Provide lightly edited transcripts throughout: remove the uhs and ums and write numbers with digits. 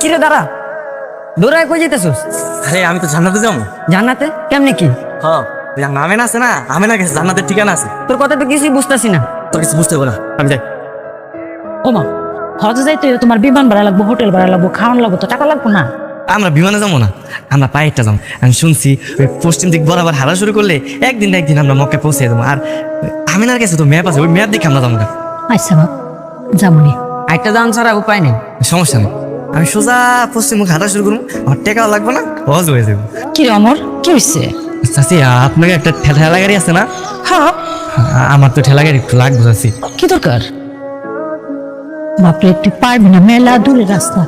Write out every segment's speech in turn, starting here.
কিরে দাঁড়া, দৌড়ায় কই যেতেছিস? আরে আমি তো জান্নাতে যাবো। জান্নাতে? কেমনে কি? হ্যাঁ, আমেনা আছে না, আমেনা গেছে, জান্নাতের ঠিকানা আছে। তোর কথা তো কিছুই বুঝতেছি না। তোর কিছু বুঝতে পারো, আমি যাই। ওমা, হজে যাইতে তোমার বিমান ভাড়া লাগবো, হোটেল ভাড়া লাগবো, খাওয়ান লাগবো, তো টাকা লাগবো না? আমরা বিমানে যাবো না, আমরা পায়েরটা যাবো। আমি শুনছি ওই পশ্চিম দিক বরাবর হারা শুরু করলে একদিন না একদিন আমরা মক্কায় পৌঁছে যাবো। আর আমেনার কাছে তো ম্যাপ আছে, ওই ম্যাপ দেখে আমরা যাবো না। আচ্ছা বাপ, যাবনি। একটা দাম ছাড়া উপায় নেই। সমস্যা নেই, আমি সোজা পশ্চিম মুখ হাঁটা শুরু করবো, আমার টাকাও লাগবে না, সহজ হয়ে যাবো। কি রে অমর, কি হয়েছে? চাচি, আপনাকে একটা ঠেলা গাড়ি আছে না? হ্যাঁ। আমার তো ঠেলা গাড়ি একটু লাগবে চাচি। কি দরকার? বাপরে, একটু পারবি না, মেলা দূরে রাস্তা,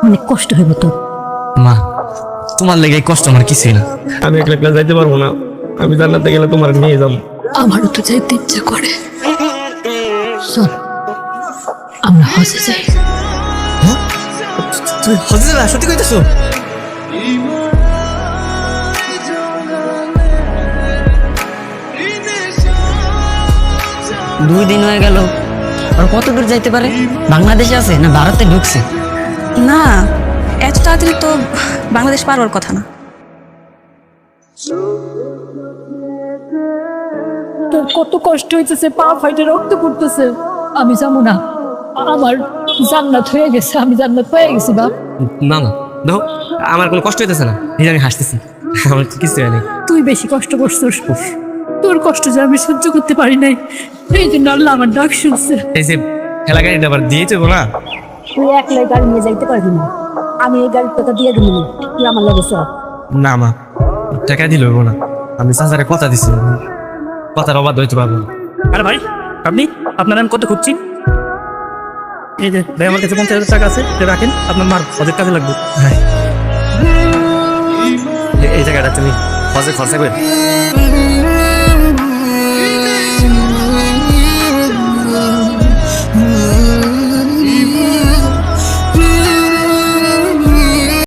অনেক কষ্ট হইব তো। মা, তোমার লেগে এই কষ্ট আমার কিছুই না। আমি একলা একলা যাইতে পারবো না, আমি জান্নাতে গেলে তোমার নিয়ে যাবো। আমারও তো যাইতে ইচ্ছা করে। চল, আমরা হজে যাই। তুই হজে যাবে? সত্যি কইতেছো? দুই দিন হয়ে গেল, আর কত দূর যাইতে পারে? বাংলাদেশে আছে না ভারতে ঢুকছে? না, এত তাড়াতাড়ি তো বাংলাদেশ পারবার কথা না। তোর কত কষ্ট হইতেছে, পা ফাইটে রক্ত পড়তেছে। আমি যাবো না, আমার জান্নাত হয়ে গেছে, আমি জান্নাত পেয়ে গেছি বাপ। না না, দেখো আমার কোনো কষ্ট হইতেছে না, এই যে আমি হাসতেছি, আমার কিছু হয়নি। তুই বেশি কষ্ট করছিস, তোর কষ্ট যে আমি সহ্য করতে পারি নাই, এই জন্য আল্লাহ আমার ডাক শুনছে। এই যে ঠেলা গাড়িটা আবার দিয়ে যাবো না? তুই একলাই গাড়ি নিয়ে যাইতে পারবি না, আমি এই গাড়ির টাকা দিয়ে দিবি না, তুই আমার লাগে চল। না মা, টাকা দিলে হইব না, আমি চাচারে কথা দিছি, কথার অবাধ হইতে পারবো না। আরে ভাই, আপনি আপনার আমি কত খুঁজছি। এই যে ভাই, আমার কাছে 50,000 টাকা আছে, এটা রাখেন, আপনার মার হজের কাজে লাগবে। হ্যাঁ, এই জায়গাটা তুমি হজে খরচা করে